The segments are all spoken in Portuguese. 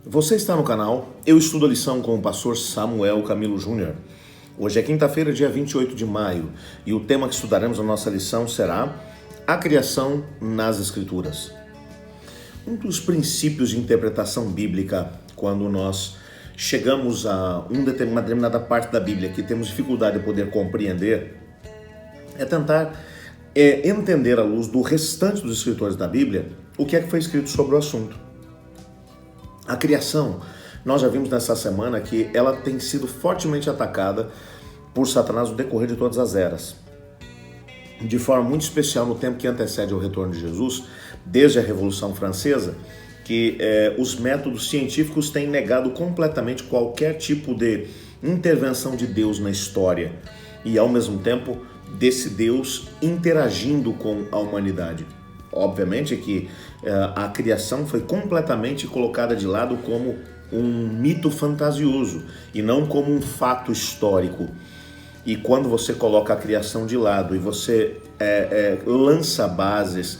Você está no canal Eu Estudo a Lição com o pastor Samuel Camilo Júnior. Hoje é quinta-feira, dia 28 de maio, e o tema que estudaremos na nossa lição será a criação nas Escrituras. Um dos princípios de interpretação bíblica, quando nós chegamos a uma determinada parte da Bíblia que temos dificuldade de poder compreender, é tentar entender à luz do restante dos escritores da Bíblia o que é que foi escrito sobre o assunto. A criação, nós já vimos nessa semana que ela tem sido fortemente atacada por Satanás no decorrer de todas as eras. De forma muito especial no tempo que antecede ao retorno de Jesus, desde a Revolução Francesa, que os métodos científicos têm negado completamente qualquer tipo de intervenção de Deus na história e, ao mesmo tempo, desse Deus interagindo com a humanidade. Obviamente que a criação foi completamente colocada de lado como um mito fantasioso e não como um fato histórico. E quando você coloca a criação de lado e você lança bases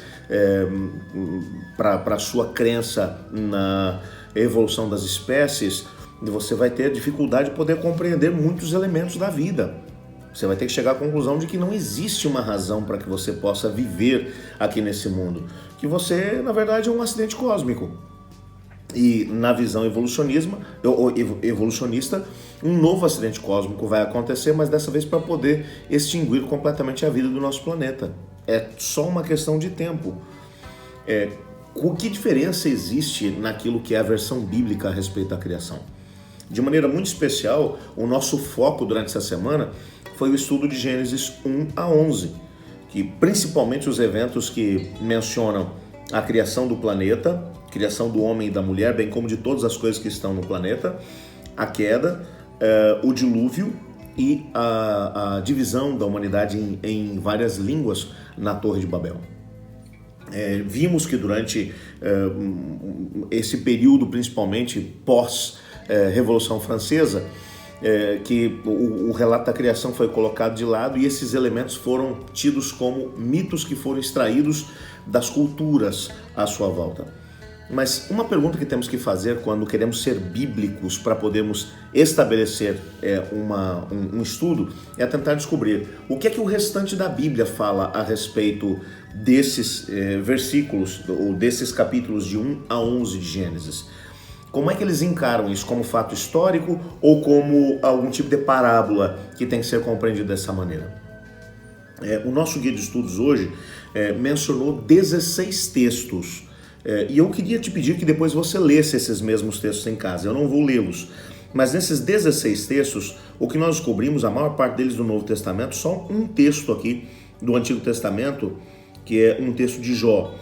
para a sua crença na evolução das espécies, você vai ter dificuldade de poder compreender muitos elementos da vida. Você vai ter que chegar à conclusão de que não existe uma razão para que você possa viver aqui nesse mundo. Que você, na verdade, é um acidente cósmico. E na visão evolucionista, um novo acidente cósmico vai acontecer, mas dessa vez para poder extinguir completamente a vida do nosso planeta. É só uma questão de tempo. Que diferença existe naquilo que é a versão bíblica a respeito da criação? De maneira muito especial, o nosso foco durante essa semana foi o estudo de Gênesis 1 a 11, que principalmente os eventos que mencionam a criação do planeta, criação do homem e da mulher, bem como de todas as coisas que estão no planeta, a queda, o dilúvio e a divisão da humanidade em várias línguas na Torre de Babel. Vimos que durante esse período, principalmente pós-Revolução Francesa, que o relato da criação foi colocado de lado e esses elementos foram tidos como mitos que foram extraídos das culturas à sua volta. Mas uma pergunta que temos que fazer quando queremos ser bíblicos para podermos estabelecer um estudo é tentar descobrir o que é que o restante da Bíblia fala a respeito desses versículos ou desses capítulos de 1 a 11 de Gênesis. Como é que eles encaram isso como fato histórico ou como algum tipo de parábola que tem que ser compreendido dessa maneira? O nosso guia de estudos hoje mencionou 16 textos e eu queria te pedir que depois você lesse esses mesmos textos em casa. Eu não vou lê-los, mas nesses 16 textos, o que nós descobrimos, a maior parte deles do Novo Testamento, só um texto aqui do Antigo Testamento, que é um texto de Jó,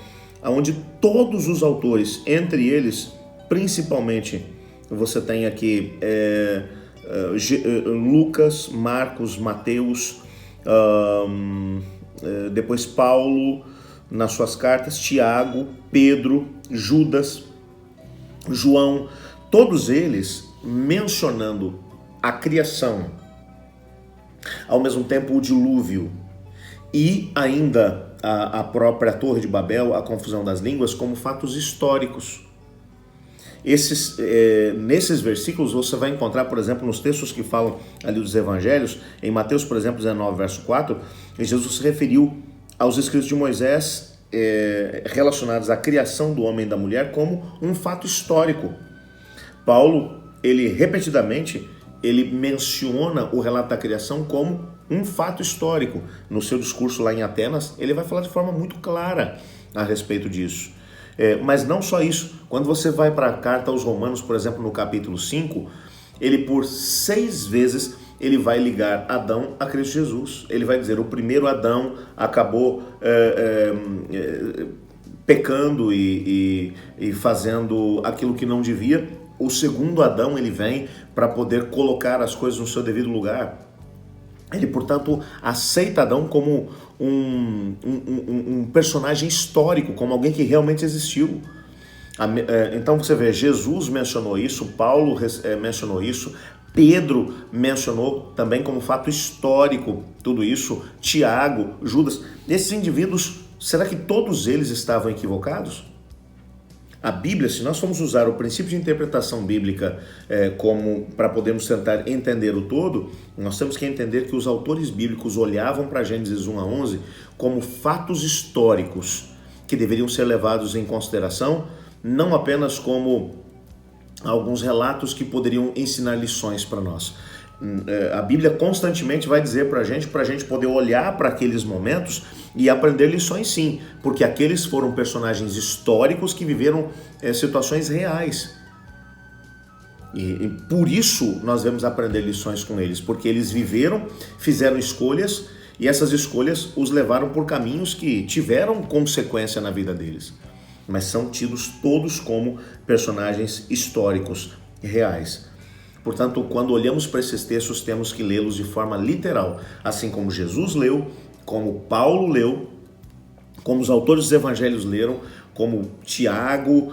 onde todos os autores, entre eles principalmente, você tem aqui Lucas, Marcos, Mateus, depois Paulo nas suas cartas, Tiago, Pedro, Judas, João, todos eles mencionando a criação, ao mesmo tempo o dilúvio e ainda a própria Torre de Babel, a confusão das línguas, como fatos históricos. Nesses versículos você vai encontrar, por exemplo, nos textos que falam ali dos evangelhos, em Mateus, por exemplo, 19, verso 4, Jesus se referiu aos escritos de Moisés relacionados à criação do homem e da mulher como um fato histórico. Paulo, repetidamente, menciona o relato da criação como um fato histórico. No seu discurso lá em Atenas, ele vai falar de forma muito clara a respeito disso. Mas não só isso, quando você vai para a carta aos Romanos, por exemplo, no capítulo 5, ele por 6 vezes ele vai ligar Adão a Cristo Jesus. Ele vai dizer, o primeiro Adão acabou pecando e fazendo aquilo que não devia. O segundo Adão, ele vem para poder colocar as coisas no seu devido lugar. Ele, portanto, aceita Adão como um personagem histórico, como alguém que realmente existiu. Então você vê, Jesus mencionou isso, Paulo mencionou isso, Pedro mencionou também como fato histórico tudo isso, Tiago, Judas. Esses indivíduos, será que todos eles estavam equivocados? A Bíblia, se nós formos usar o princípio de interpretação bíblica como para podermos tentar entender o todo, nós temos que entender que os autores bíblicos olhavam para Gênesis 1 a 11 como fatos históricos que deveriam ser levados em consideração, não apenas como alguns relatos que poderiam ensinar lições para nós. A Bíblia constantemente vai dizer para a gente poder olhar para aqueles momentos e aprender lições, sim, porque aqueles foram personagens históricos que viveram situações reais. E por isso nós devemos aprender lições com eles, porque eles viveram, fizeram escolhas e essas escolhas os levaram por caminhos que tiveram consequência na vida deles, mas são tidos todos como personagens históricos reais. Portanto, quando olhamos para esses textos, temos que lê-los de forma literal, assim como Jesus leu, como Paulo leu, como os autores dos evangelhos leram, como Tiago,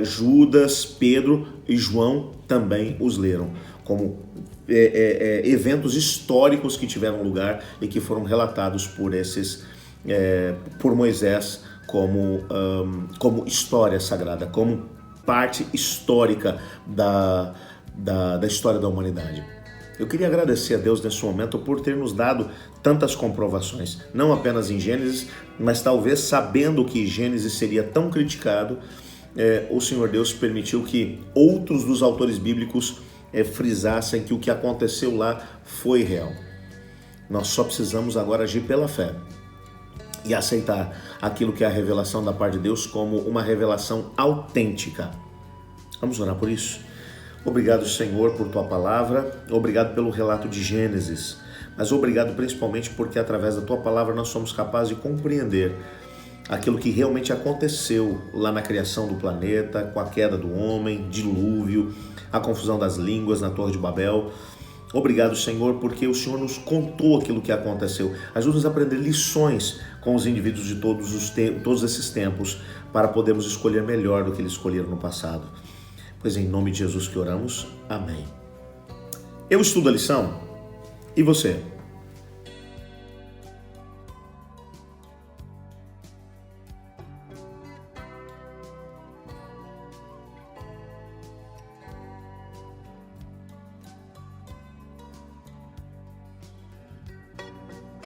Judas, Pedro e João também os leram, como eventos históricos que tiveram lugar e que foram relatados por Moisés como história sagrada, como parte histórica da história da humanidade. Eu queria agradecer a Deus nesse momento por ter nos dado tantas comprovações, não apenas em Gênesis, mas talvez sabendo que Gênesis seria tão criticado, o Senhor Deus permitiu que outros dos autores bíblicos frisassem que o que aconteceu lá foi real. Nós só precisamos agora agir pela fé e aceitar aquilo que é a revelação da parte de Deus como uma revelação autêntica. Vamos orar por isso? Obrigado, Senhor, por Tua palavra, obrigado pelo relato de Gênesis, mas obrigado principalmente porque através da Tua palavra nós somos capazes de compreender aquilo que realmente aconteceu lá na criação do planeta, com a queda do homem, dilúvio, a confusão das línguas na Torre de Babel. Obrigado, Senhor, porque o Senhor nos contou aquilo que aconteceu. Ajuda-nos a aprender lições com os indivíduos de todos esses tempos para podermos escolher melhor do que eles escolheram no passado. Pois em nome de Jesus que oramos. Amém. Eu estudo a lição. E você?